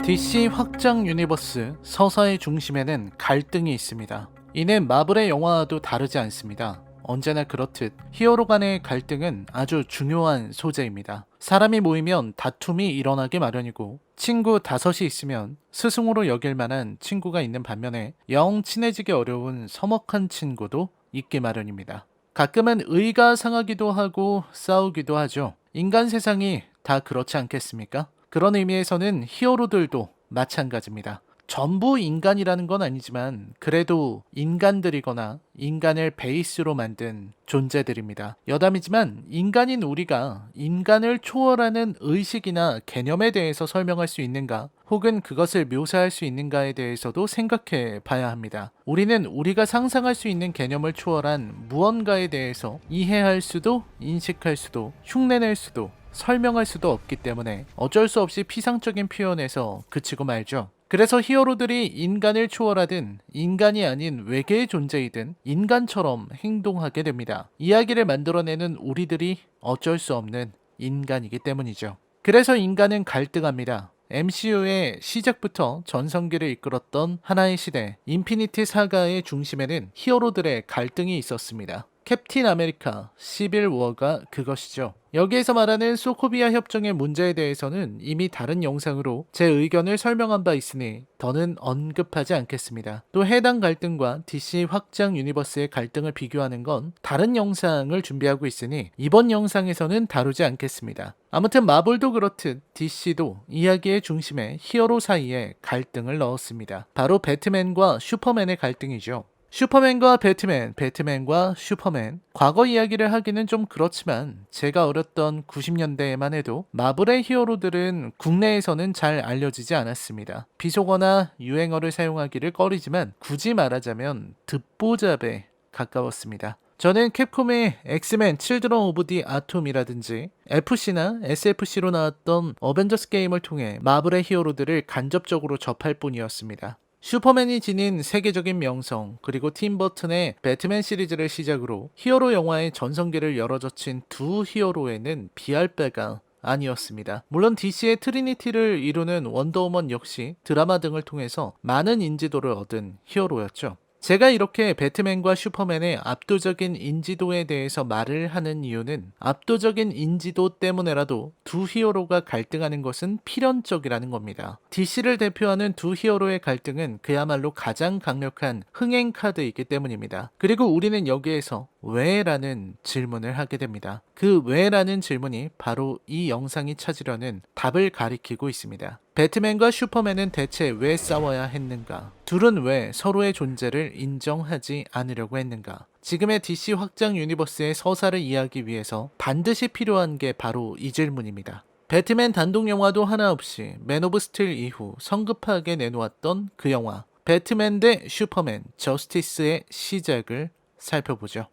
DC 확장 유니버스 서사의 중심에는 갈등이 있습니다. 이는 마블의 영화와도 다르지 않습니다. 언제나 그렇듯 히어로 간의 갈등은 아주 중요한 소재입니다. 사람이 모이면 다툼이 일어나기 마련이고 친구 다섯이 있으면 스승으로 여길 만한 친구가 있는 반면에 영 친해지기 어려운 서먹한 친구도 있기 마련입니다. 가끔은 의가 상하기도 하고 싸우기도 하죠. 인간 세상이 다 그렇지 않겠습니까? 그런 의미에서는 히어로들도 마찬가지입니다. 전부 인간이라는 건 아니지만 그래도 인간들이거나 인간을 베이스로 만든 존재들입니다. 여담이지만 인간인 우리가 인간을 초월하는 의식이나 개념에 대해서 설명할 수 있는가, 혹은 그것을 묘사할 수 있는가에 대해서도 생각해 봐야 합니다. 우리는 우리가 상상할 수 있는 개념을 초월한 무언가에 대해서 이해할 수도, 인식할 수도, 흉내낼 수도, 설명할 수도 없기 때문에 어쩔 수 없이 피상적인 표현에서 그치고 말죠. 그래서 히어로들이 인간을 초월하든 인간이 아닌 외계의 존재이든 인간처럼 행동하게 됩니다. 이야기를 만들어내는 우리들이 어쩔 수 없는 인간이기 때문이죠. 그래서 인간은 갈등합니다. MCU의 시작부터 전성기를 이끌었던 하나의 시대, 인피니티 사가의 중심에는 히어로들의 갈등이 있었습니다. 캡틴 아메리카, 시빌 워가 그것이죠. 여기에서 말하는 소코비아 협정의 문제에 대해서는 이미 다른 영상으로 제 의견을 설명한 바 있으니 더는 언급하지 않겠습니다. 또 해당 갈등과 DC 확장 유니버스의 갈등을 비교하는 건 다른 영상을 준비하고 있으니 이번 영상에서는 다루지 않겠습니다. 아무튼 마블도 그렇듯 DC도 이야기의 중심에 히어로 사이에 갈등을 넣었습니다. 바로 배트맨과 슈퍼맨의 갈등이죠. 슈퍼맨과 배트맨, 배트맨과 슈퍼맨. 과거 이야기를 하기는 좀 그렇지만 제가 어렸던 90년대에만 해도 마블의 히어로들은 국내에서는 잘 알려지지 않았습니다. 비속어나 유행어를 사용하기를 꺼리지만 굳이 말하자면 듣보잡에 가까웠습니다. 저는 캡콤의 엑스맨 칠드런 오브 디 아톰이라든지 FC나 SFC로 나왔던 어벤져스 게임을 통해 마블의 히어로들을 간접적으로 접할 뿐이었습니다. 슈퍼맨이 지닌 세계적인 명성, 그리고 팀 버튼의 배트맨 시리즈를 시작으로 히어로 영화의 전성기를 열어젖힌 두 히어로에는 비할 바가 아니었습니다. 물론 DC의 트리니티를 이루는 원더우먼 역시 드라마 등을 통해서 많은 인지도를 얻은 히어로였죠. 제가 이렇게 배트맨과 슈퍼맨의 압도적인 인지도에 대해서 말을 하는 이유는 압도적인 인지도 때문에라도 두 히어로가 갈등하는 것은 필연적이라는 겁니다. DC를 대표하는 두 히어로의 갈등은 그야말로 가장 강력한 흥행 카드이기 때문입니다. 그리고 우리는 여기에서 왜? 라는 질문을 하게 됩니다. 그 왜? 라는 질문이 바로 이 영상이 찾으려는 답을 가리키고 있습니다. 배트맨과 슈퍼맨은 대체 왜 싸워야 했는가? 둘은 왜 서로의 존재를 인정하지 않으려고 했는가? 지금의 DC 확장 유니버스의 서사를 이해하기 위해서 반드시 필요한 게 바로 이 질문입니다. 배트맨 단독 영화도 하나 없이 맨 오브 스틸 이후 성급하게 내놓았던 그 영화 배트맨 대 슈퍼맨 저스티스의 시작을 살펴보죠.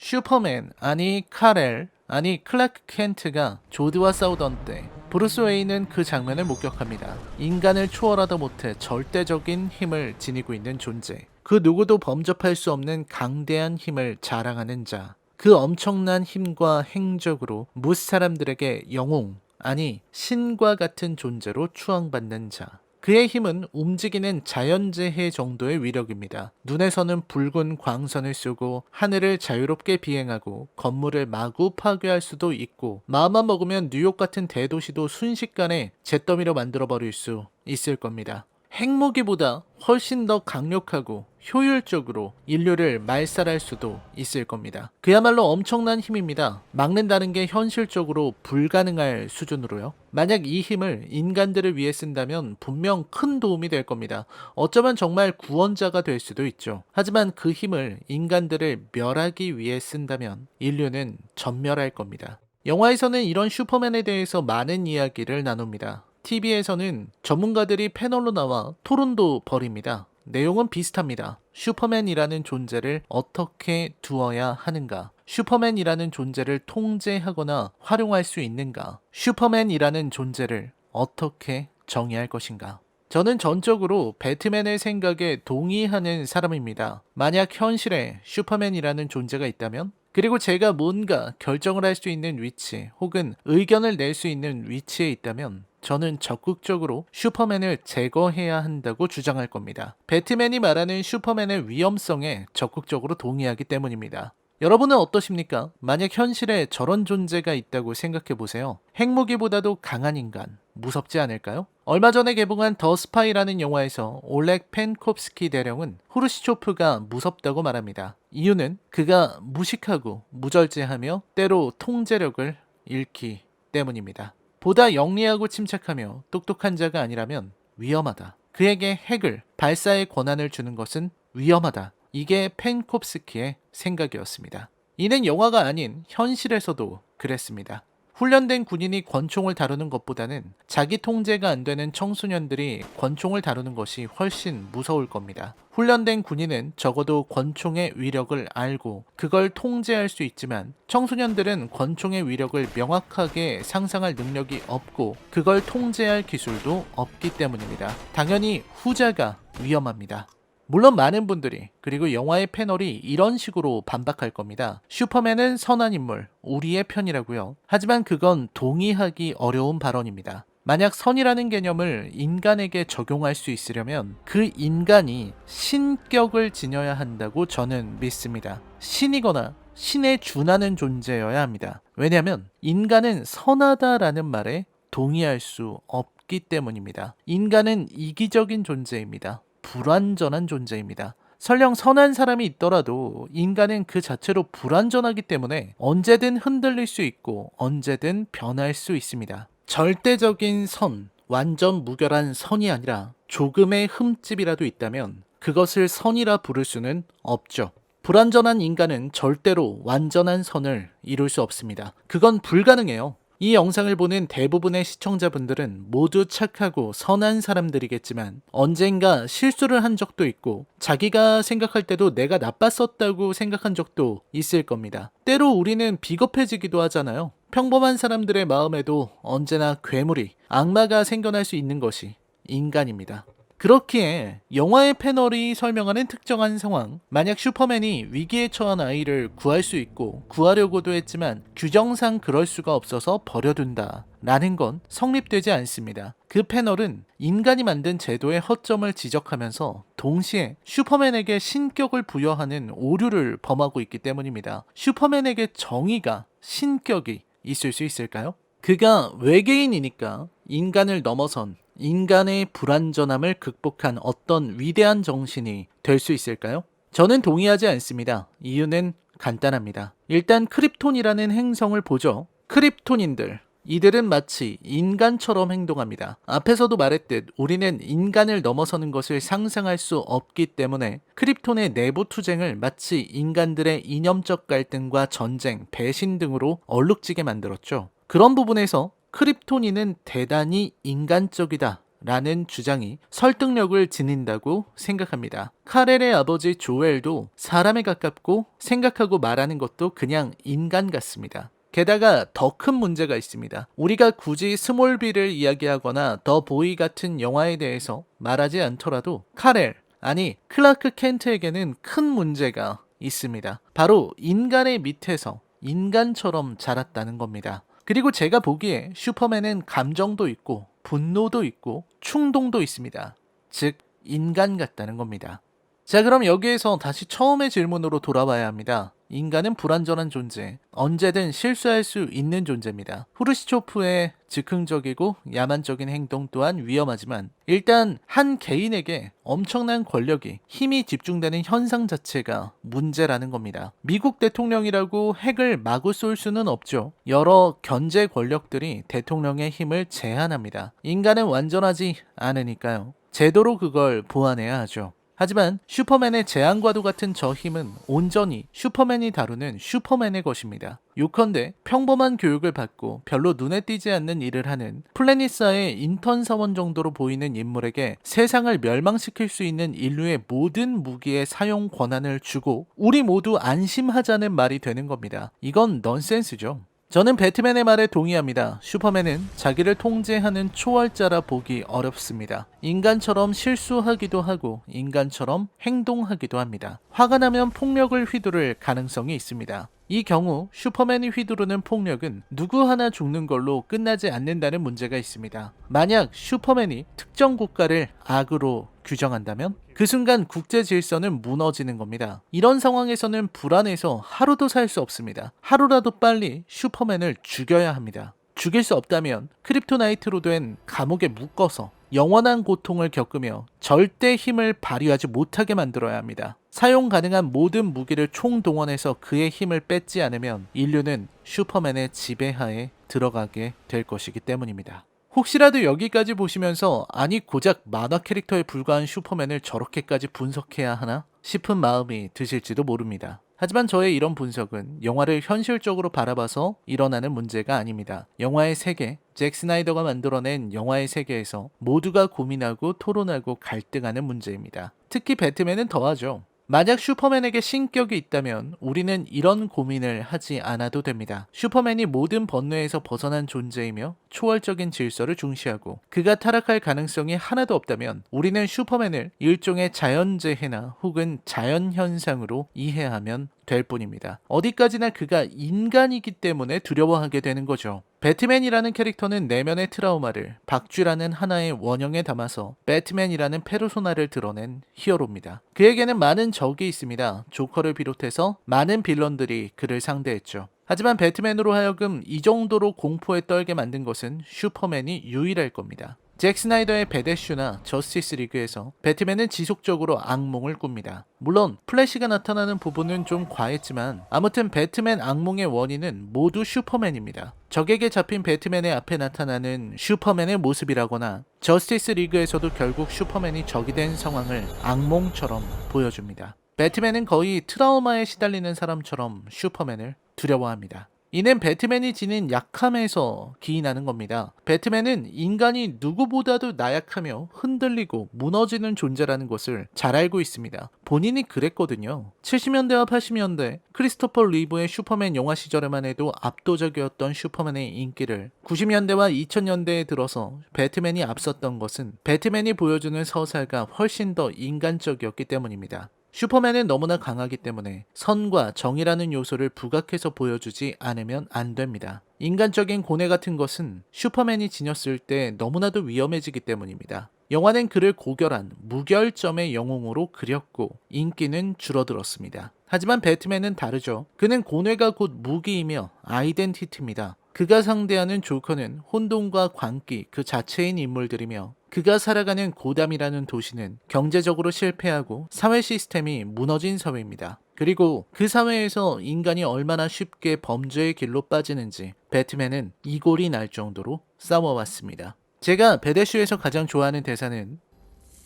슈퍼맨, 아니 칼엘, 아니 클라크 켄트가 조드와 싸우던 때 브루스 웨인은 그 장면을 목격합니다. 인간을 초월하다 못해 절대적인 힘을 지니고 있는 존재. 그 누구도 범접할 수 없는 강대한 힘을 자랑하는 자. 그 엄청난 힘과 행적으로 무스 사람들에게 영웅, 아니 신과 같은 존재로 추앙받는 자. 그의 힘은 움직이는 자연재해 정도의 위력입니다. 눈에서는 붉은 광선을 쏘고 하늘을 자유롭게 비행하고 건물을 마구 파괴할 수도 있고 마음만 먹으면 뉴욕 같은 대도시도 순식간에 잿더미로 만들어버릴 수 있을 겁니다. 핵무기보다 훨씬 더 강력하고 효율적으로 인류를 말살할 수도 있을 겁니다. 그야말로 엄청난 힘입니다. 막는다는 게 현실적으로 불가능할 수준으로요. 만약 이 힘을 인간들을 위해 쓴다면 분명 큰 도움이 될 겁니다. 어쩌면 정말 구원자가 될 수도 있죠. 하지만 그 힘을 인간들을 멸하기 위해 쓴다면 인류는 전멸할 겁니다. 영화에서는 이런 슈퍼맨에 대해서 많은 이야기를 나눕니다. TV에서는 전문가들이 패널로 나와 토론도 벌입니다. 내용은 비슷합니다. 슈퍼맨이라는 존재를 어떻게 두어야 하는가? 슈퍼맨이라는 존재를 통제하거나 활용할 수 있는가? 슈퍼맨이라는 존재를 어떻게 정의할 것인가? 저는 전적으로 배트맨의 생각에 동의하는 사람입니다. 만약 현실에 슈퍼맨이라는 존재가 있다면 그리고 제가 뭔가 결정을 할 수 있는 위치 혹은 의견을 낼 수 있는 위치에 있다면 저는 적극적으로 슈퍼맨을 제거해야 한다고 주장할 겁니다. 배트맨이 말하는 슈퍼맨의 위험성에 적극적으로 동의하기 때문입니다. 여러분은 어떠십니까? 만약 현실에 저런 존재가 있다고 생각해 보세요. 핵무기보다도 강한 인간, 무섭지 않을까요? 얼마 전에 개봉한 더 스파이라는 영화에서 올렉 펜콥스키 대령은 후르시초프가 무섭다고 말합니다. 이유는 그가 무식하고 무절제하며 때로 통제력을 잃기 때문입니다. 보다 영리하고 침착하며 똑똑한 자가 아니라면 위험하다. 그에게 핵을 발사의 권한을 주는 것은 위험하다. 이게 펜콥스키의 생각이었습니다. 이는 영화가 아닌 현실에서도 그랬습니다. 훈련된 군인이 권총을 다루는 것보다는 자기 통제가 안 되는 청소년들이 권총을 다루는 것이 훨씬 무서울 겁니다. 훈련된 군인은 적어도 권총의 위력을 알고 그걸 통제할 수 있지만 청소년들은 권총의 위력을 명확하게 상상할 능력이 없고 그걸 통제할 기술도 없기 때문입니다. 당연히 후자가 위험합니다. 물론 많은 분들이 그리고 영화의 패널이 이런 식으로 반박할 겁니다. 슈퍼맨은 선한 인물, 우리의 편이라고요. 하지만 그건 동의하기 어려운 발언입니다. 만약 선이라는 개념을 인간에게 적용할 수 있으려면 그 인간이 신격을 지녀야 한다고 저는 믿습니다. 신이거나 신에 준하는 존재여야 합니다. 왜냐하면 인간은 선하다라는 말에 동의할 수 없기 때문입니다. 인간은 이기적인 존재입니다. 불완전한 존재입니다. 설령 선한 사람이 있더라도 인간은 그 자체로 불완전하기 때문에 언제든 흔들릴 수 있고 언제든 변할 수 있습니다. 절대적인 선, 완전 무결한 선이 아니라 조금의 흠집이라도 있다면 그것을 선이라 부를 수는 없죠. 불완전한 인간은 절대로 완전한 선을 이룰 수 없습니다. 그건 불가능해요. 이 영상을 보는 대부분의 시청자분들은 모두 착하고 선한 사람들이겠지만 언젠가 실수를 한 적도 있고 자기가 생각할 때도 내가 나빴었다고 생각한 적도 있을 겁니다. 때로 우리는 비겁해지기도 하잖아요. 평범한 사람들의 마음에도 언제나 괴물이, 악마가 생겨날 수 있는 것이 인간입니다. 그렇기에 영화의 패널이 설명하는 특정한 상황, 만약 슈퍼맨이 위기에 처한 아이를 구할 수 있고 구하려고도 했지만 규정상 그럴 수가 없어서 버려둔다 라는 건 성립되지 않습니다. 그 패널은 인간이 만든 제도의 허점을 지적하면서 동시에 슈퍼맨에게 신격을 부여하는 오류를 범하고 있기 때문입니다. 슈퍼맨에게 정의가, 신격이 있을 수 있을까요? 그가 외계인이니까 인간을 넘어선 인간의 불완전함을 극복한 어떤 위대한 정신이 될 수 있을까요? 저는 동의하지 않습니다. 이유는 간단합니다. 일단 크립톤이라는 행성을 보죠. 크립톤인들, 이들은 마치 인간처럼 행동합니다. 앞에서도 말했듯 우리는 인간을 넘어서는 것을 상상할 수 없기 때문에 크립톤의 내부 투쟁을 마치 인간들의 이념적 갈등과 전쟁, 배신 등으로 얼룩지게 만들었죠. 그런 부분에서 크립토니는 대단히 인간적이다 라는 주장이 설득력을 지닌다고 생각합니다. 카렐의 아버지 조엘도 사람에 가깝고 생각하고 말하는 것도 그냥 인간 같습니다. 게다가 더 큰 문제가 있습니다. 우리가 굳이 스몰빌을 이야기하거나 더 보이 같은 영화에 대해서 말하지 않더라도 카렐, 아니 클라크 켄트에게는 큰 문제가 있습니다. 바로 인간의 밑에서 인간처럼 자랐다는 겁니다. 그리고 제가 보기에 슈퍼맨은 감정도 있고 분노도 있고 충동도 있습니다. 즉 인간 같다는 겁니다. 자, 그럼 여기에서 다시 처음의 질문으로 돌아와야 합니다. 인간은 불완전한 존재, 언제든 실수할 수 있는 존재입니다. 후르시초프의 즉흥적이고 야만적인 행동 또한 위험하지만 일단 한 개인에게 엄청난 권력이, 힘이 집중되는 현상 자체가 문제라는 겁니다. 미국 대통령이라고 핵을 마구 쏠 수는 없죠. 여러 견제 권력들이 대통령의 힘을 제한합니다. 인간은 완전하지 않으니까요. 제도로 그걸 보완해야 하죠. 하지만 슈퍼맨의 재앙과도 같은 저 힘은 온전히 슈퍼맨이 다루는 슈퍼맨의 것입니다. 요컨대 평범한 교육을 받고 별로 눈에 띄지 않는 일을 하는 플래닛사의 인턴 사원 정도로 보이는 인물에게 세상을 멸망시킬 수 있는 인류의 모든 무기의 사용 권한을 주고 우리 모두 안심하자는 말이 되는 겁니다. 이건 넌센스죠. 저는 배트맨의 말에 동의합니다. 슈퍼맨은 자기를 통제하는 초월자라 보기 어렵습니다. 인간처럼 실수하기도 하고 인간처럼 행동하기도 합니다. 화가 나면 폭력을 휘두를 가능성이 있습니다. 이 경우 슈퍼맨이 휘두르는 폭력은 누구 하나 죽는 걸로 끝나지 않는다는 문제가 있습니다. 만약 슈퍼맨이 특정 국가를 악으로 규정한다면 그 순간 국제 질서는 무너지는 겁니다. 이런 상황에서는 불안해서 하루도 살 수 없습니다. 하루라도 빨리 슈퍼맨을 죽여야 합니다. 죽일 수 없다면 크립토나이트로 된 감옥에 묶어서 영원한 고통을 겪으며 절대 힘을 발휘하지 못하게 만들어야 합니다. 사용 가능한 모든 무기를 총동원해서 그의 힘을 뺏지 않으면 인류는 슈퍼맨의 지배하에 들어가게 될 것이기 때문입니다. 혹시라도 여기까지 보시면서 아니 고작 만화 캐릭터에 불과한 슈퍼맨을 저렇게까지 분석해야 하나 싶은 마음이 드실지도 모릅니다. 하지만 저의 이런 분석은 영화를 현실적으로 바라봐서 일어나는 문제가 아닙니다. 영화의 세계, 잭 스나이더가 만들어낸 영화의 세계에서 모두가 고민하고 토론하고 갈등하는 문제입니다. 특히 배트맨은 더하죠. 만약 슈퍼맨에게 신격이 있다면 우리는 이런 고민을 하지 않아도 됩니다. 슈퍼맨이 모든 번뇌에서 벗어난 존재이며 초월적인 질서를 중시하고 그가 타락할 가능성이 하나도 없다면 우리는 슈퍼맨을 일종의 자연재해나 혹은 자연현상으로 이해하면 될 뿐입니다. 어디까지나 그가 인간이기 때문에 두려워하게 되는 거죠. 배트맨이라는 캐릭터는 내면의 트라우마를 박쥐라는 하나의 원형에 담아서 배트맨이라는 페르소나를 드러낸 히어로입니다. 그에게는 많은 적이 있습니다. 조커를 비롯해서 많은 빌런들이 그를 상대했죠. 하지만 배트맨으로 하여금 이 정도로 공포에 떨게 만든 것은 슈퍼맨이 유일할 겁니다. 잭 스나이더의 배대슈나 저스티스 리그에서 배트맨은 지속적으로 악몽을 꿉니다. 물론 플래시가 나타나는 부분은 좀 과했지만 아무튼 배트맨 악몽의 원인은 모두 슈퍼맨입니다. 적에게 잡힌 배트맨의 앞에 나타나는 슈퍼맨의 모습이라거나 저스티스 리그에서도 결국 슈퍼맨이 적이 된 상황을 악몽처럼 보여줍니다. 배트맨은 거의 트라우마에 시달리는 사람처럼 슈퍼맨을 두려워합니다. 이는 배트맨이 지닌 약함에서 기인하는 겁니다. 배트맨은 인간이 누구보다도 나약하며 흔들리고 무너지는 존재라는 것을 잘 알고 있습니다. 본인이 그랬거든요. 70년대와 80년대 크리스토퍼 리브의 슈퍼맨 영화 시절에만 해도 압도적이었던 슈퍼맨의 인기를 90년대와 2000년대에 들어서 배트맨이 앞섰던 것은 배트맨이 보여주는 서사가 훨씬 더 인간적이었기 때문입니다. 슈퍼맨은 너무나 강하기 때문에 선과 정의라는 요소를 부각해서 보여주지 않으면 안 됩니다. 인간적인 고뇌 같은 것은 슈퍼맨이 지녔을 때 너무나도 위험해지기 때문입니다. 영화는 그를 고결한 무결점의 영웅으로 그렸고 인기는 줄어들었습니다. 하지만 배트맨은 다르죠. 그는 고뇌가 곧 무기이며 아이덴티티입니다. 그가 상대하는 조커는 혼돈과 광기 그 자체인 인물들이며 그가 살아가는 고담이라는 도시는 경제적으로 실패하고 사회 시스템이 무너진 사회입니다. 그리고 그 사회에서 인간이 얼마나 쉽게 범죄의 길로 빠지는지 배트맨은 이골이 날 정도로 싸워왔습니다. 제가 배대슈에서 가장 좋아하는 대사는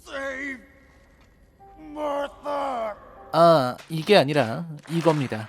Save Martha. 이게 아니라 이겁니다.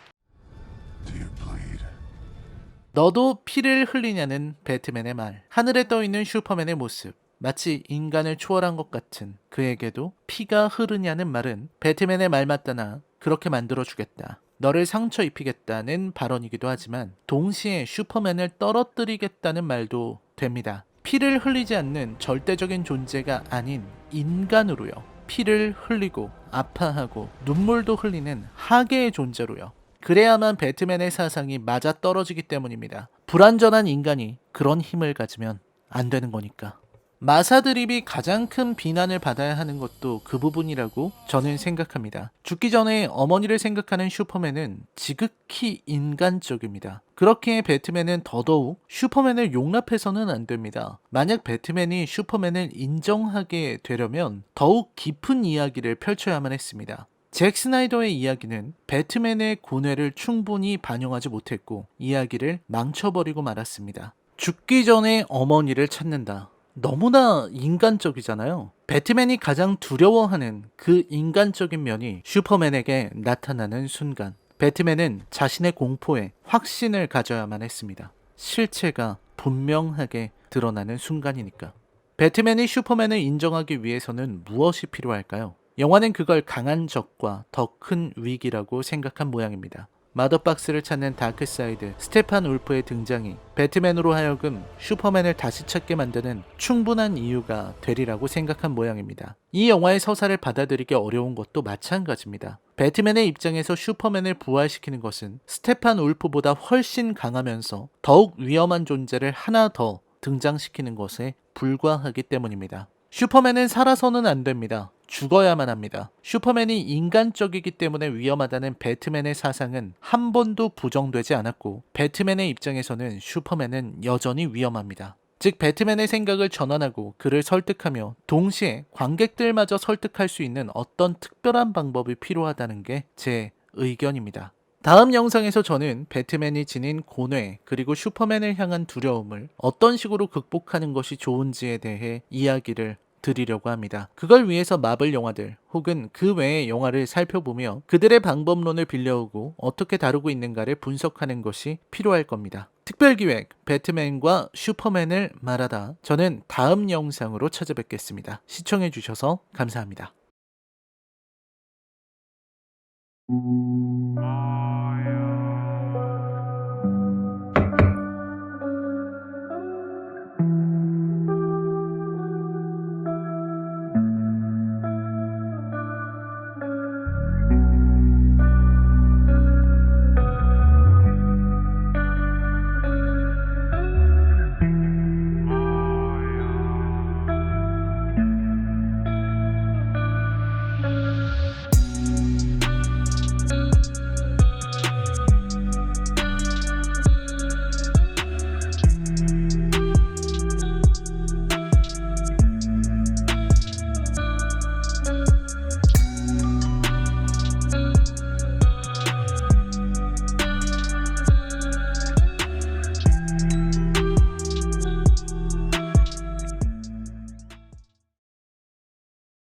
너도 피를 흘리냐는 배트맨의 말. 하늘에 떠있는 슈퍼맨의 모습. 마치 인간을 초월한 것 같은 그에게도 피가 흐르냐는 말은 배트맨의 말 맞다나 그렇게 만들어주겠다. 너를 상처 입히겠다는 발언이기도 하지만 동시에 슈퍼맨을 떨어뜨리겠다는 말도 됩니다. 피를 흘리지 않는 절대적인 존재가 아닌 인간으로요. 피를 흘리고 아파하고 눈물도 흘리는 하계의 존재로요. 그래야만 배트맨의 사상이 맞아떨어지기 때문입니다. 불완전한 인간이 그런 힘을 가지면 안 되는 거니까. 마사 드립이 가장 큰 비난을 받아야 하는 것도 그 부분이라고 저는 생각합니다. 죽기 전에 어머니를 생각하는 슈퍼맨은 지극히 인간적입니다. 그렇기에 배트맨은 더더욱 슈퍼맨을 용납해서는 안 됩니다. 만약 배트맨이 슈퍼맨을 인정하게 되려면 더욱 깊은 이야기를 펼쳐야만 했습니다. 잭 스나이더의 이야기는 배트맨의 고뇌를 충분히 반영하지 못했고 이야기를 망쳐버리고 말았습니다. 죽기 전에 어머니를 찾는다. 너무나 인간적이잖아요. 배트맨이 가장 두려워하는 그 인간적인 면이 슈퍼맨에게 나타나는 순간 배트맨은 자신의 공포에 확신을 가져야만 했습니다. 실체가 분명하게 드러나는 순간이니까. 배트맨이 슈퍼맨을 인정하기 위해서는 무엇이 필요할까요? 영화는 그걸 강한 적과 더 큰 위기라고 생각한 모양입니다. 마더박스를 찾는 다크사이드 스테판 울프의 등장이 배트맨으로 하여금 슈퍼맨을 다시 찾게 만드는 충분한 이유가 되리라고 생각한 모양입니다. 이 영화의 서사를 받아들이기 어려운 것도 마찬가지입니다. 배트맨의 입장에서 슈퍼맨을 부활시키는 것은 스테판 울프보다 훨씬 강하면서 더욱 위험한 존재를 하나 더 등장시키는 것에 불과하기 때문입니다. 슈퍼맨은 살아서는 안 됩니다. 죽어야만 합니다. 슈퍼맨이 인간적이기 때문에 위험하다는 배트맨의 사상은 한 번도 부정되지 않았고, 배트맨의 입장에서는 슈퍼맨은 여전히 위험합니다. 즉, 배트맨의 생각을 전환하고 그를 설득하며 동시에 관객들마저 설득할 수 있는 어떤 특별한 방법이 필요하다는 게 제 의견입니다. 다음 영상에서 저는 배트맨이 지닌 고뇌 그리고 슈퍼맨을 향한 두려움을 어떤 식으로 극복하는 것이 좋은지에 대해 이야기를 드리려고 합니다. 그걸 위해서 마블 영화들 혹은 그 외의 영화를 살펴보며 그들의 방법론을 빌려오고 어떻게 다루고 있는가를 분석하는 것이 필요할 겁니다. 특별기획 배트맨과 슈퍼맨을 말하다, 저는 다음 영상으로 찾아뵙겠습니다. 시청해주셔서 감사합니다.